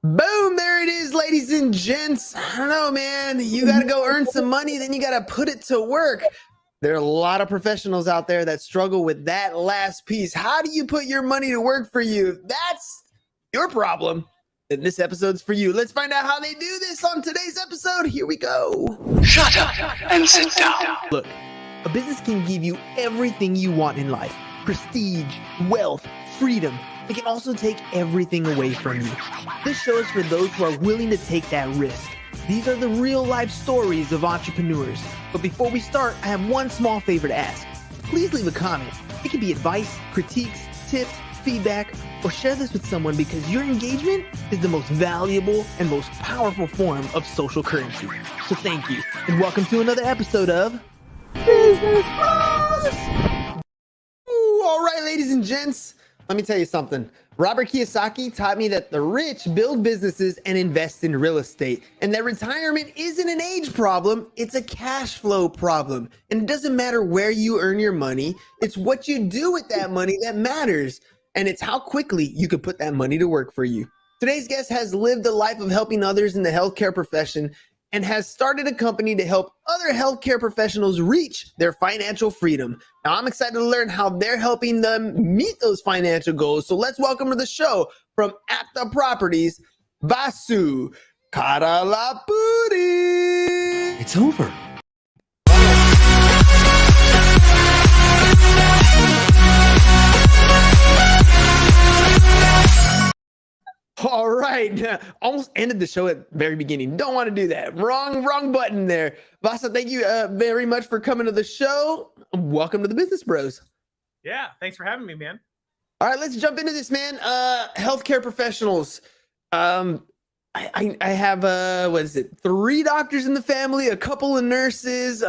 Boom, there it is, ladies and gents. I don't know, man. You got to go earn some money, then you got to put it to work. There are a lot of professionals out there that struggle with that last piece. How do you put your money to work for you? That's your problem. And this episode's for you. Let's find out how they do this on today's episode. Here we go. Shut up and sit down. Look, a business can give you everything you want in life: prestige, wealth, freedom. It can also take everything away from you. This show is for those who are willing to take that risk. These are the real life stories of entrepreneurs. But before we start, I have one small favor to ask. Please leave a comment. It can be advice, critiques, tips, feedback, or share this with someone, because your engagement is the most valuable and most powerful form of social currency. So thank you, and welcome to another episode of Business Bros. All right, ladies and gents. Let me tell you something. Robert Kiyosaki taught me that the rich build businesses and invest in real estate, and that retirement isn't an age problem, it's a cash flow problem. And it doesn't matter where you earn your money, it's what you do with that money that matters. And it's how quickly you can put that money to work for you. Today's guest has lived a life of helping others in the healthcare profession and has started a company to help other healthcare professionals reach their financial freedom. Now, I'm excited to learn how they're helping them meet those financial goals. So let's welcome to the show, from Apta Properties, Vasu Kakarlapudi. It's over. All right, almost ended the show at the very beginning. Don't want to do that. Wrong button there. Vasa, thank you very much for coming to the show. Welcome to the Business Bros. Yeah, thanks for having me, man. All right, let's jump into this, man. Healthcare professionals. I have what is it? 3 doctors in the family, a couple of nurses,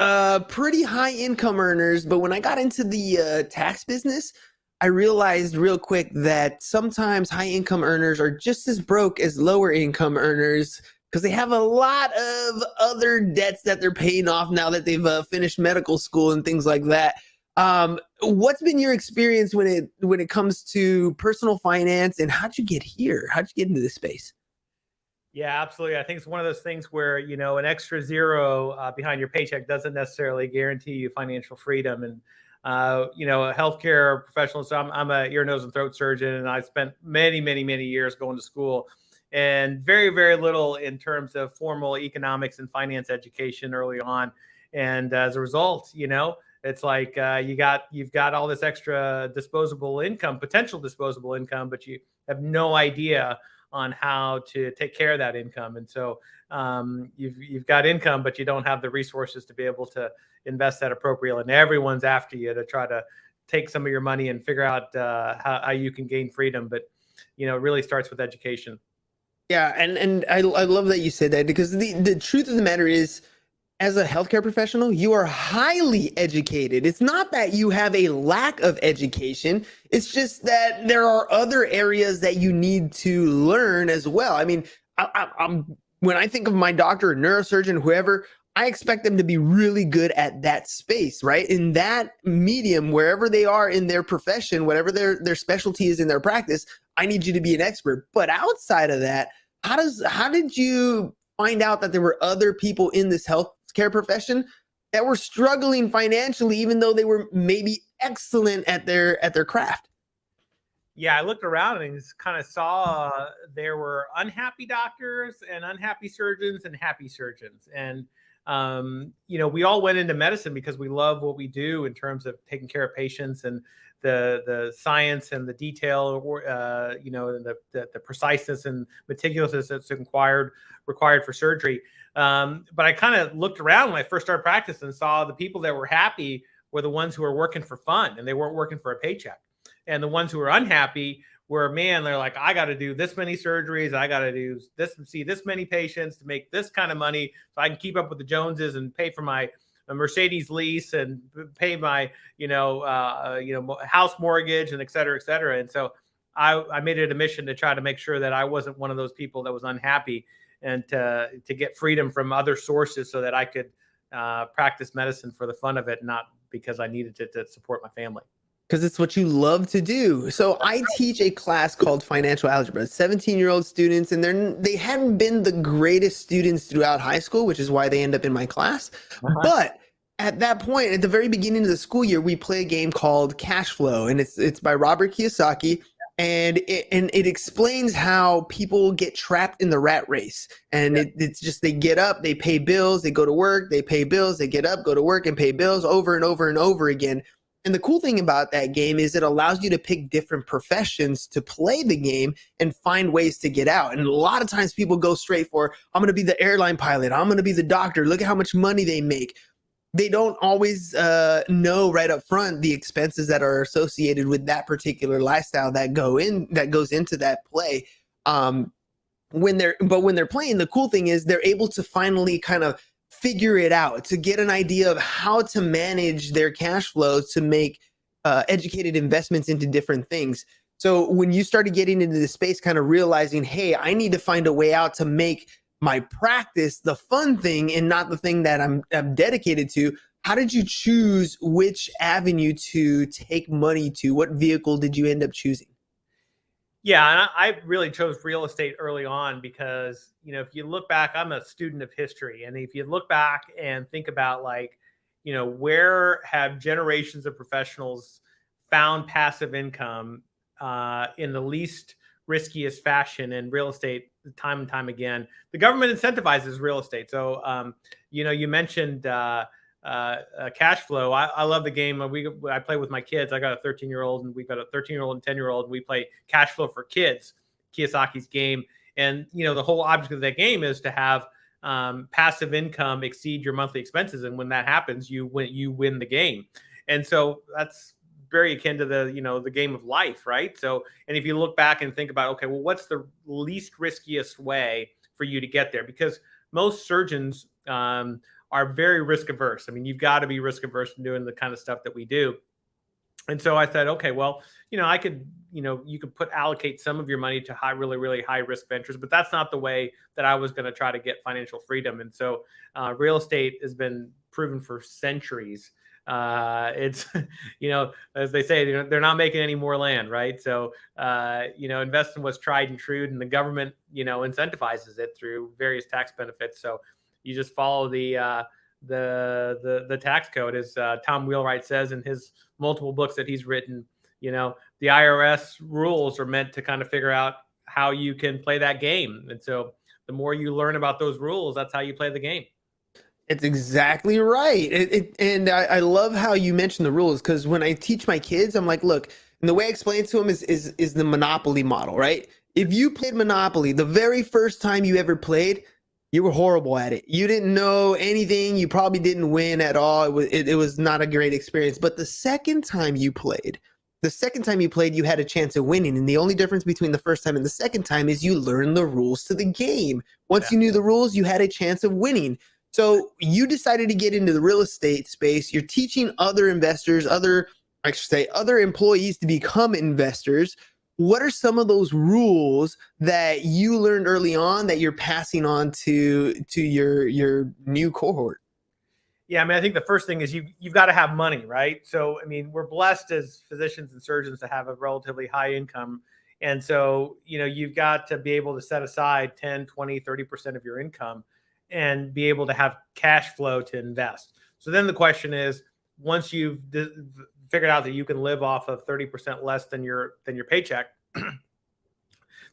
pretty high income earners. But when I got into the tax business, I realized real quick that sometimes high income earners are just as broke as lower income earners, because they have a lot of other debts that they're paying off now that they've finished medical school and things like that. What's been your experience when it comes to personal finance, and how'd you get here? How'd you get into this space? Yeah, absolutely. I think it's one of those things where, an extra zero behind your paycheck doesn't necessarily guarantee you financial freedom. And a healthcare professional. So I'm a ear, nose, and throat surgeon, and I spent many years going to school, and very, very little in terms of formal economics and finance education early on. And as a result, it's like you've got all this extra disposable income, potential disposable income, but you have no idea on how to take care of that income. And so you've got income, but you don't have the resources to be able to invest that appropriately. And everyone's after you to try to take some of your money and figure out how you can gain freedom. But, it really starts with education. Yeah, and I love that you said that, because the truth of the matter is, as a healthcare professional, you are highly educated. It's not that you have a lack of education. It's just that there are other areas that you need to learn as well. I mean, when I think of my doctor, neurosurgeon, whoever, I expect them to be really good at that space, right? In that medium, wherever they are in their profession, whatever their specialty is in their practice, I need you to be an expert. But outside of that, how did you find out that there were other people in this healthcare profession that were struggling financially, even though they were maybe excellent at their craft? Yeah, I looked around and just kind of saw there were unhappy doctors and unhappy surgeons and happy surgeons. And we all went into medicine because we love what we do in terms of taking care of patients, and the science and the detail, the preciseness and meticulousness that's required for surgery. But I kind of looked around when I first started practicing and saw the people that were happy were the ones who were working for fun, and they weren't working for a paycheck. And the ones who were unhappy were, they're like, I got to do this many surgeries. I got to do this, see this many patients to make this kind of money so I can keep up with the Joneses and pay for my Mercedes lease and pay my, house mortgage, and et cetera, et cetera. And so I made it a mission to try to make sure that I wasn't one of those people that was unhappy, and to get freedom from other sources so that I could practice medicine for the fun of it, not because I needed it to support my family. Because it's what you love to do. So I teach a class called financial algebra, 17-year-old students, and they hadn't been the greatest students throughout high school, which is why they end up in my class. But at that point, at the very beginning of the school year, we play a game called Cash Flow, and it's by Robert Kiyosaki. And it explains how people get trapped in the rat race. And it's just, they get up, they pay bills, they go to work, they pay bills, they get up, go to work and pay bills over and over and over again. And the cool thing about that game is it allows you to pick different professions to play the game and find ways to get out. And a lot of times people go straight for, I'm going to be the airline pilot, I'm going to be the doctor, look at how much money they make. They don't always know right up front the expenses that are associated with that particular lifestyle that goes into that play. When they're playing, the cool thing is they're able to finally kind of figure it out, to get an idea of how to manage their cash flow to make educated investments into different things. So when you started getting into the space, kind of realizing, hey, I need to find a way out to make my practice the fun thing and not the thing that I'm dedicated to, how did you choose which avenue to take money to? What vehicle did you end up choosing? Yeah, and I really chose real estate early on because, if you look back, I'm a student of history. And if you look back and think about where have generations of professionals found passive income in the least riskiest fashion in real estate time and time again, the government incentivizes real estate. So, you mentioned cash flow. I love the game. I play with my kids. I got a 13-year-old and we've got a 13-year-old and 10-year-old. And we play Cash Flow for Kids, Kiyosaki's game. And, the whole object of that game is to have passive income exceed your monthly expenses. And when that happens, you win the game. And so that's very akin to the game of life, right? So, and if you look back and think about, okay, well, what's the least riskiest way for you to get there? Because most surgeons are very risk averse. I mean, you've got to be risk averse in doing the kind of stuff that we do. And so I said, okay, well, I could, you could allocate some of your money to really, really high risk ventures, but that's not the way that I was going to try to get financial freedom. And so real estate has been proven for centuries. It's, as they say, they're not making any more land, right? So, investing was tried and true, and the government, incentivizes it through various tax benefits. So you just follow the tax code, as Tom Wheelwright says in his multiple books that he's written. The IRS rules are meant to kind of figure out how you can play that game. And so the more you learn about those rules, that's how you play the game. It's exactly right. And I love how you mentioned the rules, because when I teach my kids, I'm like, look, and the way I explain it to them is the Monopoly model, right? If you played Monopoly the very first time you ever played, you were horrible at it. You didn't know anything. You probably didn't win at all. It was not a great experience. But the second time you played, you had a chance of winning. And the only difference between the first time and the second time is you learned the rules to the game. Once you knew the rules, you had a chance of winning. So you decided to get into the real estate space. You're teaching other investors, other employees to become investors. What are some of those rules that you learned early on that you're passing on to your new cohort? Yeah, I mean, I think the first thing is you've got to have money, right? So, I mean, we're blessed as physicians and surgeons to have a relatively high income. And so, you've got to be able to set aside 10, 20, 30% of your income and be able to have cash flow to invest. So then the question is, once you've figured out that you can live off of 30% less than your paycheck, then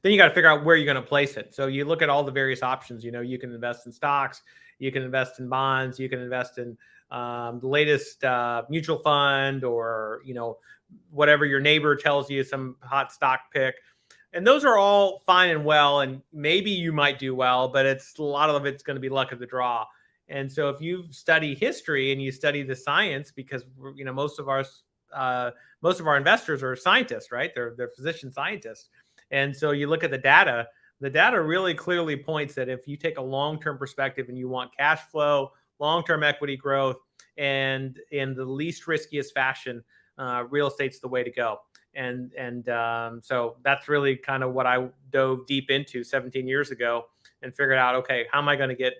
you got to figure out where you're going to place it. So you look at all the various options. You can invest in stocks, you can invest in bonds, you can invest in the latest mutual fund, or whatever your neighbor tells you, some hot stock pick. And those are all fine and well, and maybe you might do well, but a lot of it's going to be luck of the draw. And so if you study history and you study the science, because most of our investors are scientists, right? They're physician scientists. And so you look at the data really clearly points that if you take a long-term perspective and you want cash flow, long-term equity growth, and in the least riskiest fashion, real estate's the way to go. And so that's really kind of what I dove deep into 17 years ago and figured out, okay, how am I going to get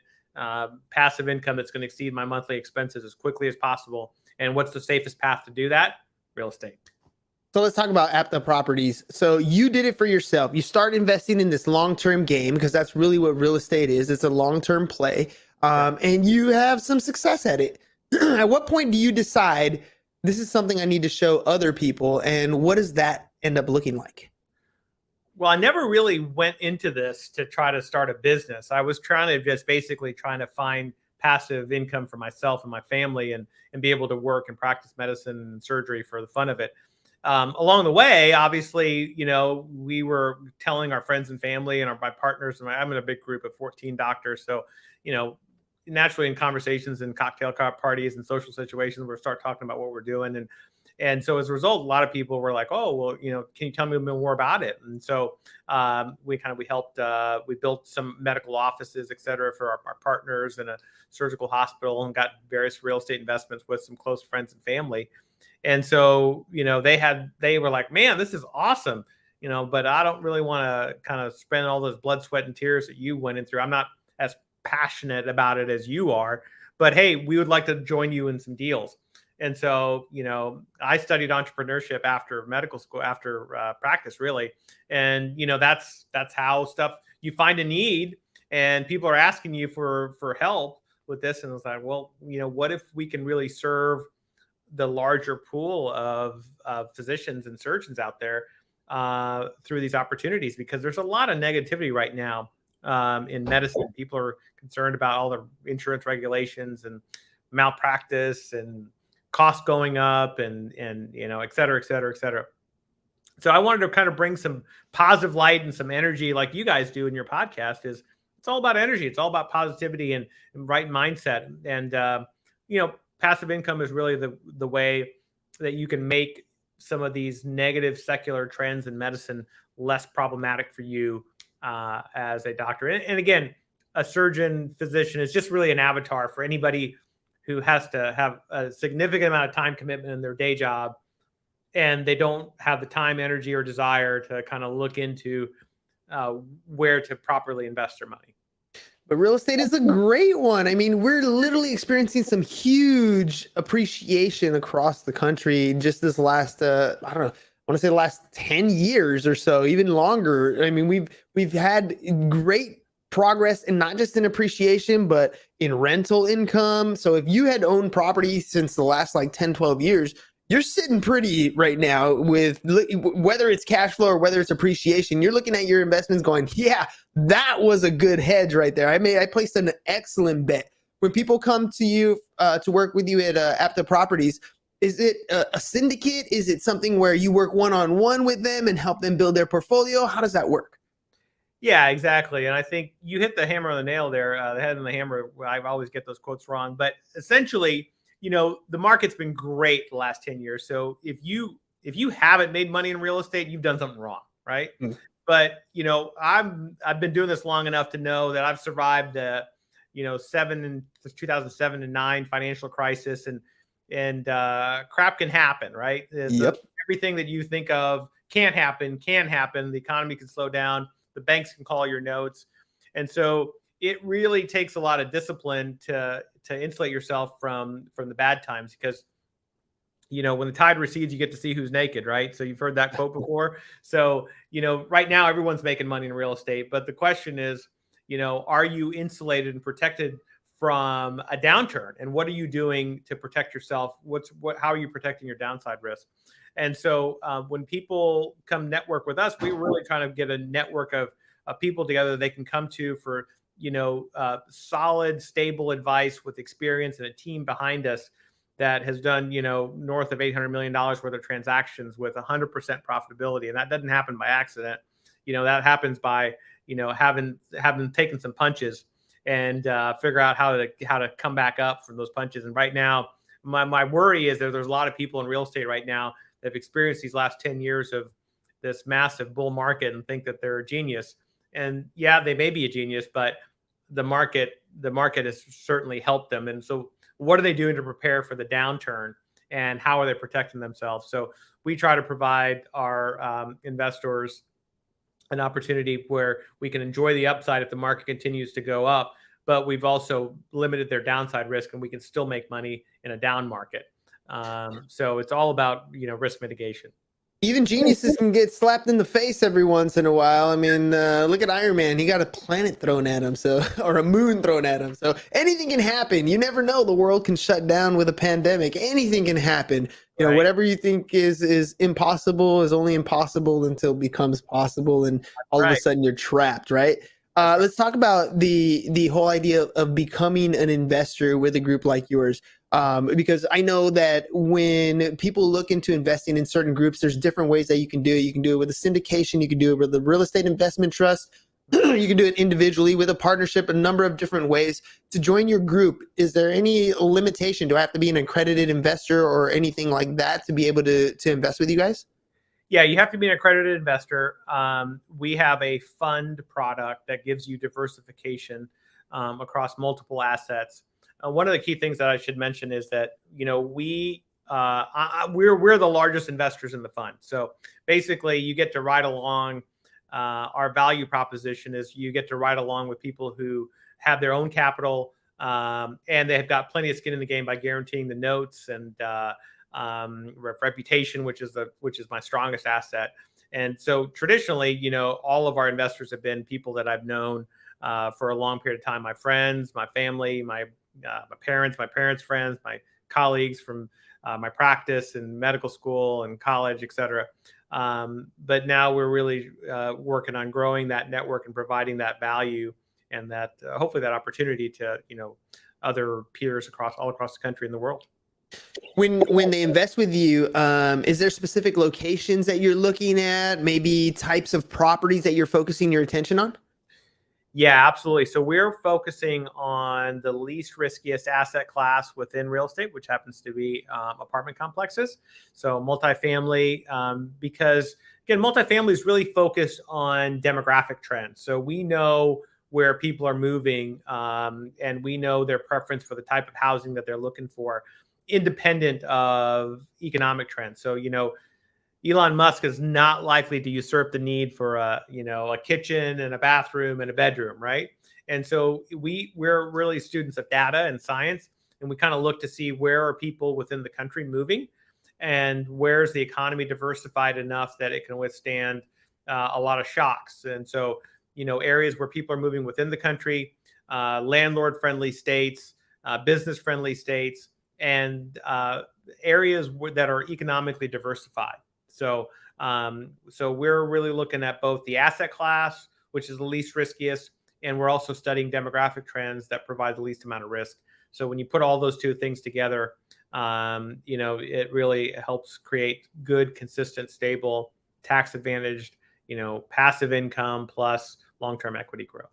passive income that's going to exceed my monthly expenses as quickly as possible? And what's the safest path to do that? Real estate. So let's talk about Apta Properties. So you did it for yourself. You start investing in this long-term game because that's really what real estate is. It's a long-term play. And you have some success at it. At what point do you decide this is something I need to show other people? And what does that end up looking like? Well, I never really went into this to try to start a business. I was trying to just basically trying to find passive income for myself and my family and be able to work and practice medicine and surgery for the fun of it. Along the way, obviously, we were telling our friends and family and my partners, and I'm in a big group of 14 doctors. So, naturally in conversations and cocktail parties and social situations, we'll start talking about what we're doing. And so as a result, a lot of people were like, oh, well, can you tell me a bit more about it? And so we helped, we built some medical offices, et cetera, for our partners and a surgical hospital, and got various real estate investments with some close friends and family. And so, they were like, man, this is awesome, but I don't really want to kind of spend all those blood, sweat, and tears that you went in through. I'm not as passionate about it as you are, but hey, we would like to join you in some deals. And so, I studied entrepreneurship after medical school, after practice, really. And, that's how you find a need and people are asking you for help with this. And it's like, well, what if we can really serve the larger pool of physicians and surgeons out there through these opportunities? Because there's a lot of negativity right now in medicine. People are concerned about all the insurance regulations and malpractice and costs going up and et cetera, et cetera, et cetera. So I wanted to kind of bring some positive light and some energy like you guys do in your podcast. It's all about energy. It's all about positivity and right mindset. And, passive income is really the way that you can make some of these negative secular trends in medicine less problematic for you as a doctor. And again, a surgeon, physician is just really an avatar for anybody who has to have a significant amount of time commitment in their day job, and they don't have the time, energy, or desire to kind of look into where to properly invest their money. But real estate is a great one. I mean, we're literally experiencing some huge appreciation across the country just this last, I don't know, I want to say the last 10 years or so, even longer. I mean, we've had great progress, and not just in appreciation, but in rental income. So if you had owned property since the last like 10, 12 years, you're sitting pretty right now with whether it's cash flow or whether it's appreciation. You're looking at your investments going, yeah, that was a good hedge right there. I placed an excellent bet. When people come to you to work with you at Apta Properties, is it a syndicate? Is it something where you work one-on-one with them and help them build their portfolio? How does that work? Yeah, exactly. And I think you hit the hammer on the nail there, the head on the hammer. I always get those quotes wrong, but essentially, the market's been great the last 10 years. So if you haven't made money in real estate, you've done something wrong, right? Mm. But, I've been doing this long enough to know that I've survived the, 2007 and 9 financial crisis, and crap can happen, right? Yep. Everything that you think of can happen. The economy can slow down. The banks can call your notes. And so it really takes a lot of discipline to insulate yourself from the bad times, because, when the tide recedes, you get to see who's naked, right? So you've heard that quote before. So, right now everyone's making money in real estate, but the question is, are you insulated and protected from a downturn? And what are you doing to protect yourself? How are you protecting your downside risk? And so when people come network with us, we're really trying to get a network of people together they can come to for, solid, stable advice with experience and a team behind us that has done, north of $800 million worth of transactions with 100% profitability. And that doesn't happen by accident. That happens by, having taken some punches and figure out how to come back up from those punches. And right now, my worry is that there's a lot of people in real estate right now that have experienced these last 10 years of this massive bull market and think that they're a genius. And yeah, they may be a genius, but the market has certainly helped them. And so what are they doing to prepare for the downturn, and how are they protecting themselves? So we try to provide our investors an opportunity where we can enjoy the upside if the market continues to go up, but we've also limited their downside risk, and we can still make money in a down market. So it's all about, risk mitigation. Even geniuses can get slapped in the face every once in a while. I mean, look at Iron Man. He got a planet thrown at him, so or a moon thrown at him. So anything can happen. You never know. The world can shut down with a pandemic. Anything can happen. You know, Right. whatever you think is impossible is only impossible until it becomes possible, and all of a right. sudden you're trapped, right? Right. Let's talk about the whole idea of becoming an investor with a group like yours. Because I know that when people look into investing in certain groups, there's different ways that you can do it. You can do it with a syndication, you can do it with a real estate investment trust, you can do it individually with a partnership, a number of different ways. To join your group, is there any limitation? Do I have to be an accredited investor or anything like that to be able to invest with you guys? Yeah, you have to be an accredited investor. We have a fund product that gives you diversification across multiple assets. One of the key things that I should mention is that we're the largest investors in the fund. So basically, you get to ride along. Our value proposition is you get to ride along with people who have their own capital and they have got plenty of skin in the game by guaranteeing the notes and reputation, which is my strongest asset. And so traditionally, all of our investors have been people that I've known for a long period of time. My friends, my family, my parents' friends, my colleagues from my practice and medical school and college, et cetera. But now we're really working on growing that network and providing that value and that hopefully that opportunity to, other peers all across the country and the world. When they invest with you, is there specific locations that you're looking at? Maybe types of properties that you're focusing your attention on? Yeah, absolutely. So we're focusing on the least riskiest asset class within real estate, which happens to be apartment complexes. So multifamily, because again, multifamily is really focused on demographic trends. So we know where people are moving and we know their preference for the type of housing that they're looking for, independent of economic trends. So, Elon Musk is not likely to usurp the need for a kitchen and a bathroom and a bedroom, right? And so we're really students of data and science, and we kind of look to see where are people within the country moving, and where's the economy diversified enough that it can withstand a lot of shocks. And so areas where people are moving within the country, landlord-friendly states, business-friendly states, and areas that are economically diversified. So we're really looking at both the asset class, which is the least riskiest, and we're also studying demographic trends that provide the least amount of risk. So when you put all those two things together, it really helps create good, consistent, stable, tax advantaged, passive income plus long-term equity growth.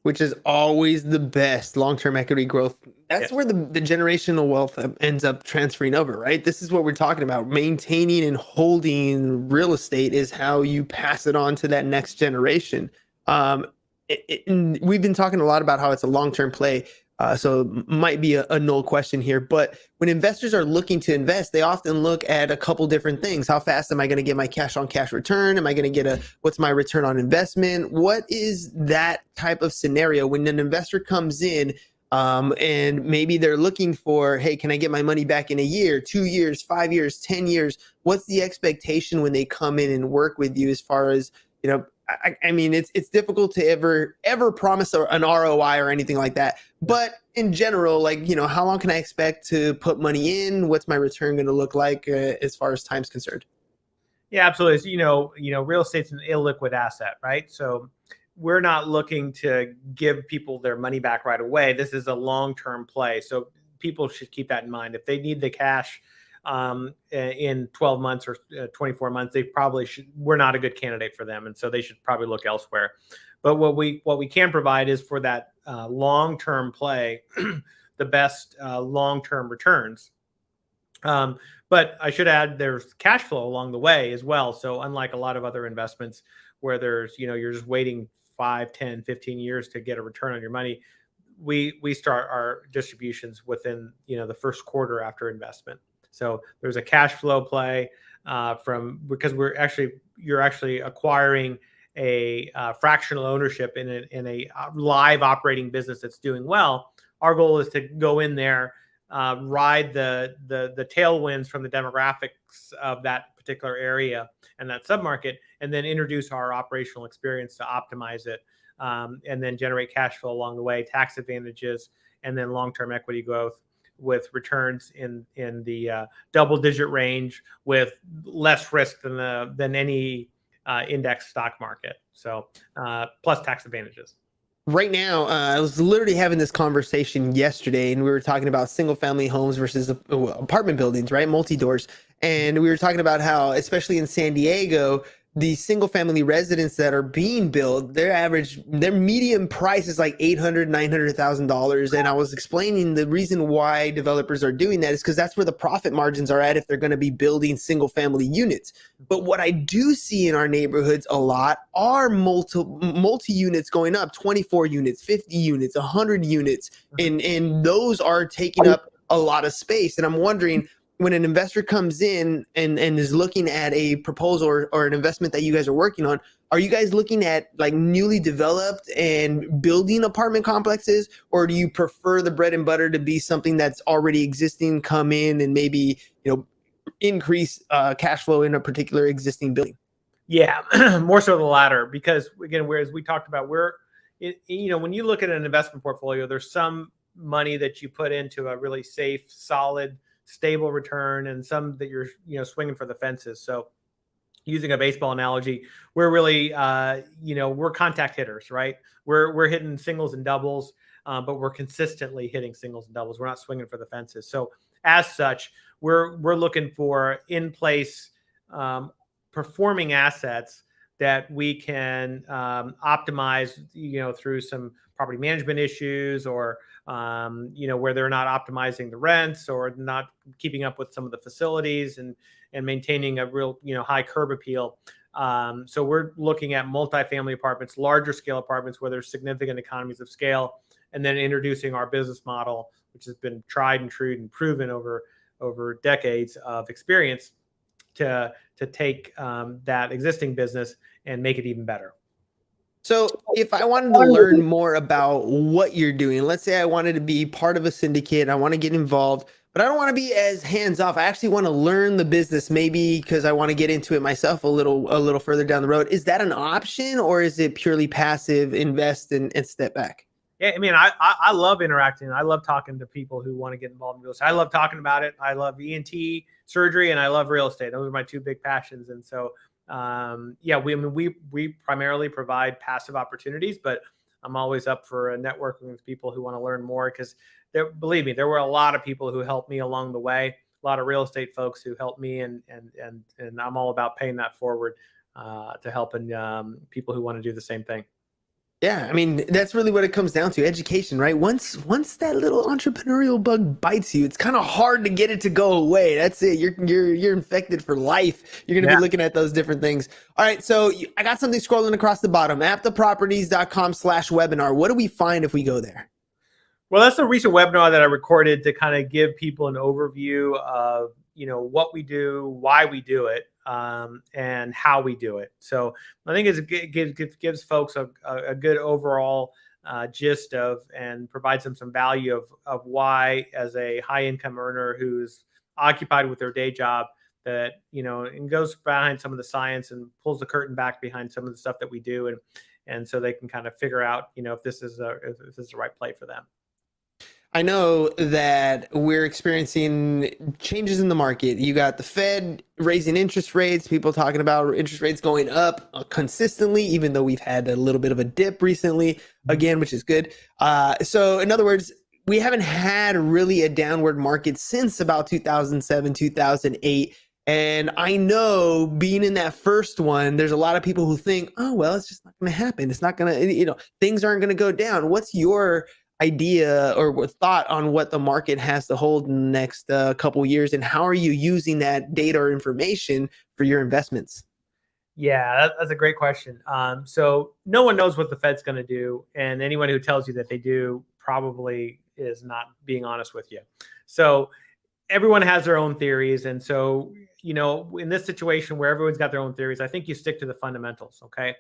Which is always the best long-term equity growth. That's where the generational wealth ends up transferring over, right? This is what we're talking about. Maintaining and holding real estate is how you pass it on to that next generation. We've been talking a lot about how it's a long-term play. So it might be a null question here, but when investors are looking to invest, they often look at a couple different things. How fast am I going to get my cash on cash return? Am I going to get what's my return on investment? What is that type of scenario when an investor comes in and maybe they're looking for, hey, can I get my money back in a year, 2 years, 5 years, 10 years? What's the expectation when they come in and work with you as far as, I mean, it's difficult to ever promise an ROI or anything like that. But in general, how long can I expect to put money in? What's my return going to look like as far as time's concerned? Yeah, absolutely. So, real estate's an illiquid asset, right? So we're not looking to give people their money back right away. This is a long-term play. So people should keep that in mind. If they need the cash in 12 months or 24 months, they probably should. We're not a good candidate for them, and so they should probably look elsewhere. But what we can provide is for that long-term play, the best long-term returns. But I should add, there's cash flow along the way as well. So unlike a lot of other investments where there's you're just waiting 5, 10, 15 years to get a return on your money, we start our distributions within the first quarter after investment. So there's a cash flow play because you're actually acquiring a fractional ownership in a live operating business that's doing well. Our goal is to go in there, ride the tailwinds from the demographics of that particular area and that submarket, and then introduce our operational experience to optimize it, and then generate cash flow along the way, tax advantages, and then long-term equity growth with returns in the double-digit range with less risk than any index stock market. So plus tax advantages. Right now, I was literally having this conversation yesterday, and we were talking about single family homes versus apartment buildings, right? Multi doors. And we were talking about how, especially in San Diego, the single family residents that are being built, their median price is like $800,000, $900,000. And I was explaining the reason why developers are doing that is because that's where the profit margins are at if they're going to be building single family units. But what I do see in our neighborhoods a lot are multi units going up, 24 units, 50 units, 100 units. And those are taking up a lot of space. And I'm wondering, when an investor comes in and is looking at a proposal or an investment that you guys are working on, are you guys looking at like newly developed and building apartment complexes, or do you prefer the bread and butter to be something that's already existing, come in and maybe, increase cash flow in a particular existing building? Yeah, more so the latter, because again, whereas we talked about when you look at an investment portfolio, there's some money that you put into a really safe, solid, stable return, and some that you're swinging for the fences. So using a baseball analogy, we're really we're contact hitters, right? We're hitting singles and doubles, but we're consistently hitting singles and doubles. We're not swinging for the fences. So as such, we're looking for in place performing assets that we can optimize through some property management issues, or where they're not optimizing the rents or not keeping up with some of the facilities and maintaining a real high curb appeal. So we're looking at multifamily apartments, larger scale apartments where there's significant economies of scale, and then introducing our business model, which has been tried and true and proven over decades of experience, to take that existing business and make it even better. So if I wanted to learn more about what you're doing, let's say I wanted to be part of a syndicate, I want to get involved, but I don't want to be as hands off. I actually want to learn the business, maybe because I want to get into it myself a little further down the road. Is that an option, or is it purely passive, invest and step back? Yeah, I mean, I love interacting. I love talking to people who want to get involved in real estate. I love talking about it. I love ENT surgery, and I love real estate. Those are my two big passions. And so we primarily provide passive opportunities, but I'm always up for networking with people who want to learn more, because believe me, there were a lot of people who helped me along the way, a lot of real estate folks who helped me, and I'm all about paying that forward to helping people who want to do the same thing. Yeah, I mean, that's really what it comes down to, education, right? Once that little entrepreneurial bug bites you, it's kind of hard to get it to go away. That's it. You're infected for life. You're going to be looking at those different things. All right, so I got something scrolling across the bottom, aptaproperties.com/webinar. What do we find if we go there? Well, that's a recent webinar that I recorded to kind of give people an overview of, what we do, why we do it, and how we do it. So I think it gives folks a good overall gist of, and provides them some value of why, as a high income earner who's occupied with their day job, that, and goes behind some of the science and pulls the curtain back behind some of the stuff that we do. And so they can kind of figure out, if this is the right play for them. I know that we're experiencing changes in the market. You got the Fed raising interest rates, people talking about interest rates going up consistently, even though we've had a little bit of a dip recently, again, which is good. So in other words, we haven't had really a downward market since about 2007, 2008. And I know, being in that first one, there's a lot of people who think, oh, well, it's just not going to happen. It's not going to, things aren't going to go down. What's your idea or thought on what the market has to hold in the next couple years, and how are you using that data or information for your investments? Yeah, that's a great question. So no one knows what the Fed's going to do, and anyone who tells you that they do probably is not being honest with you. So everyone has their own theories, and so in this situation where everyone's got their own theories, I think you stick to the fundamentals. Okay,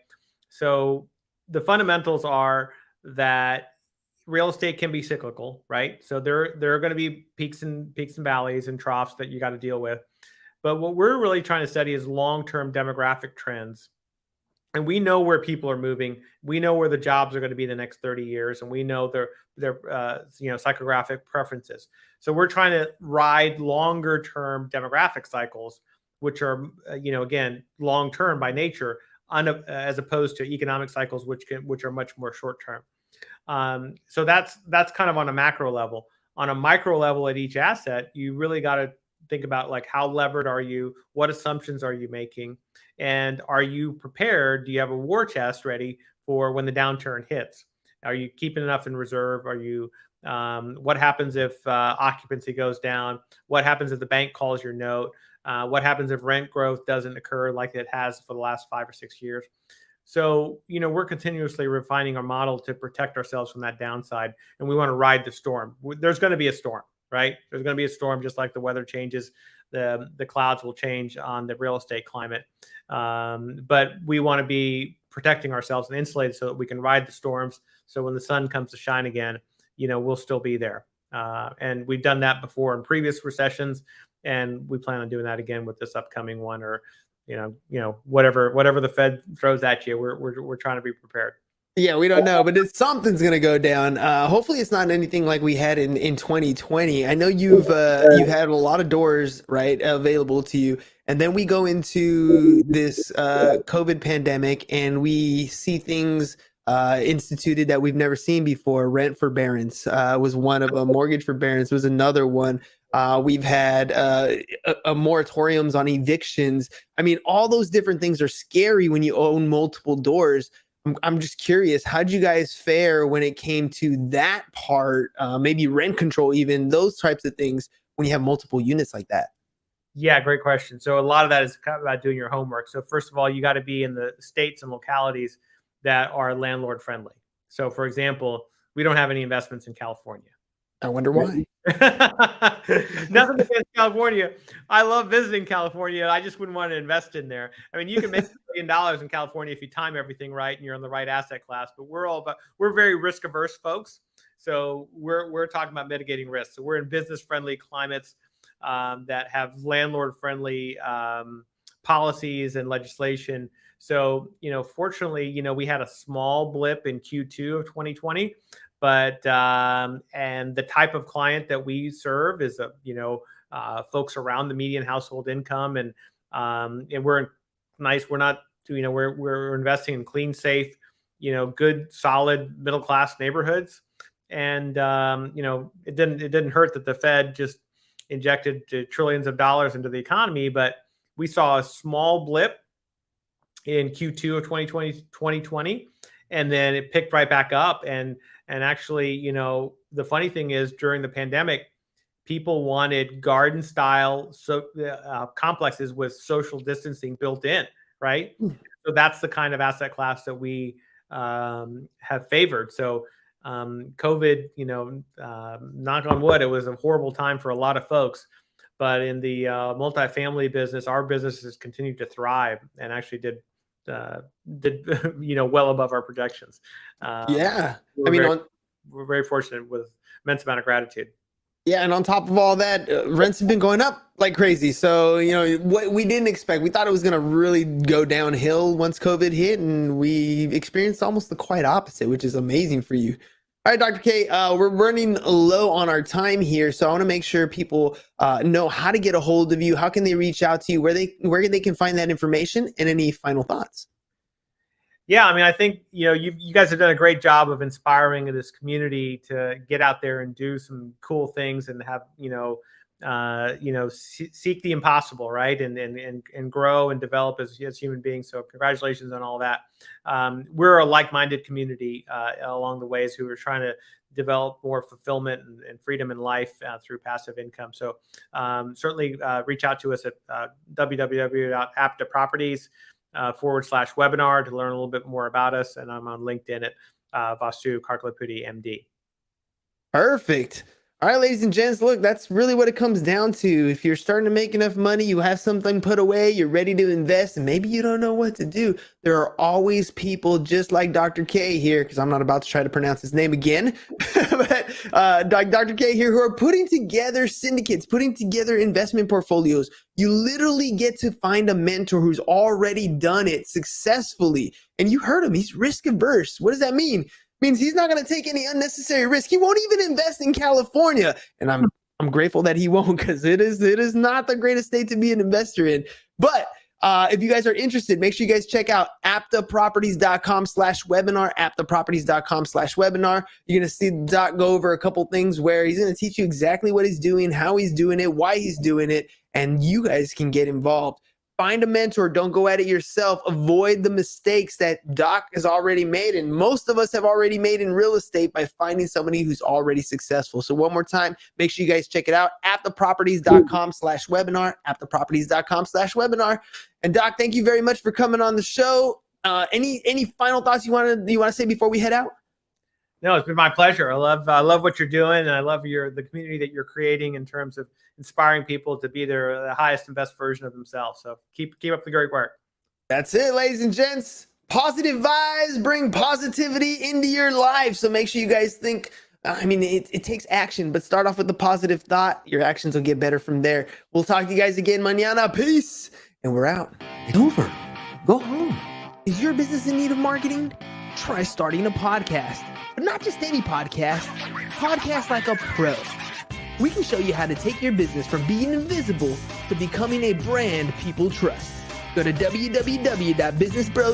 so the fundamentals are that real estate can be cyclical, right? So there are going to be peaks and valleys and troughs that you got to deal with. But what we're really trying to study is long-term demographic trends. And we know where people are moving. We know where the jobs are going to be the next 30 years, and we know their psychographic preferences. So we're trying to ride longer-term demographic cycles, which are again long-term by nature, as opposed to economic cycles, which are much more short-term. So that's kind of on a macro level. On a micro level, at each asset, you really got to think about like, how levered are you? What assumptions are you making? And are you prepared? Do you have a war chest ready for when the downturn hits? Are you keeping enough in reserve? Are you what happens if occupancy goes down? What happens if the bank calls your note? What happens if rent growth doesn't occur like it has for the last 5 or 6 years? So, we're continuously refining our model to protect ourselves from that downside, and we want to ride the storm. There's going to be a storm, right? There's going to be a storm, just like the weather changes. The clouds will change on the real estate climate. But we want to be protecting ourselves and insulated so that we can ride the storms. So when the sun comes to shine again, we'll still be there. And we've done that before in previous recessions, and we plan on doing that again with this upcoming one, or whatever the Fed throws at you. We're trying to be prepared. Yeah, we don't know, but something's going to go down. Hopefully it's not anything like we had in 2020. I know you've had a lot of doors, right, available to you. And then we go into this COVID pandemic, and we see things instituted that we've never seen before. Rent forbearance was one of them. Mortgage forbearance was another one. We've had a moratoriums on evictions. I mean, all those different things are scary when you own multiple doors. I'm just curious, how did you guys fare when it came to that part? Maybe rent control, even those types of things, when you have multiple units like that? Yeah, great question. So a lot of that is about doing your homework. So first of all, you got to be in the states and localities that are landlord friendly. So for example, we don't have any investments in California. I wonder why. Nothing against California. I love visiting California. I just wouldn't want to invest in there. I mean, you can make $1 billion in California if you time everything right and you're in the right asset class. But we're very risk averse folks. So we're talking about mitigating risk. So we're in business friendly climates that have landlord friendly policies and legislation. So fortunately, we had a small blip in Q2 of 2020. But and the type of client that we serve is folks around the median household income, and we're nice. We're not we're investing in clean, safe, good, solid middle class neighborhoods, and it didn't hurt that the Fed just injected trillions of dollars into the economy, but we saw a small blip in Q2 of 2020, and then it picked right back up. And actually, the funny thing is, during the pandemic, people wanted garden style complexes with social distancing built in, right? So that's the kind of asset class that we have favored. So COVID, knock on wood, it was a horrible time for a lot of folks. But in the multifamily business, our business has continued to thrive and actually did well above our projections. Yeah, we're very fortunate, with immense amount of gratitude. Yeah, and on top of all that, rents have been going up like crazy. So what we didn't expect, we thought it was going to really go downhill once COVID hit, and we experienced almost the quite opposite, which is amazing for you. All right, Dr. K, we're running low on our time here, so I want to make sure people know how to get a hold of you. How can they reach out to you? Where they can find that information, and any final thoughts? Yeah, I mean, I think you guys have done a great job of inspiring this community to get out there and do some cool things and have seek the impossible, right? And grow and develop as human beings. So congratulations on all that. We're a like-minded community along the ways who are trying to develop more fulfillment and freedom in life through passive income. So certainly reach out to us at www.aptaproperties /webinar to learn a little bit more about us. And I'm on LinkedIn at Vasu Kakarlapudi, MD. Perfect. All right, ladies and gents, look, that's really what it comes down to. If you're starting to make enough money, you have something put away, you're ready to invest, and maybe you don't know what to do, there are always people just like Dr. K here, because I'm not about to try to pronounce his name again, but Dr. K here, who are putting together syndicates, putting together investment portfolios. You literally get to find a mentor who's already done it successfully. And you heard him, he's risk averse. What does that mean? Means he's not going to take any unnecessary risk. He won't even invest in California. And I'm grateful that he won't, because it is not the greatest state to be an investor in. But if you guys are interested, make sure you guys check out aptaproperties.com/webinar, aptaproperties.com/webinar. You're going to see Doc go over a couple things where he's going to teach you exactly what he's doing, how he's doing it, why he's doing it, and you guys can get involved. Find a mentor. Don't go at it yourself. Avoid the mistakes that Doc has already made, and most of us have already made in real estate, by finding somebody who's already successful. So one more time, make sure you guys check it out. aptaproperties.com/webinar, aptaproperties.com/webinar. And Doc, thank you very much for coming on the show. Any final thoughts you want to say before we head out? No, it's been my pleasure. I love what you're doing, and I love the community that you're creating in terms of inspiring people to be the highest and best version of themselves. So keep up the great work. That's it, ladies and gents. Positive vibes bring positivity into your life. So make sure you guys think. It takes action, but start off with the positive thought. Your actions will get better from there. We'll talk to you guys again mañana. Peace. And we're out. It's over. Go home. Is your business in need of marketing? Try starting a podcast. But not just any podcast. Podcast like a pro. We can show you how to take your business from being invisible to becoming a brand people trust. Go to www.businessbros.com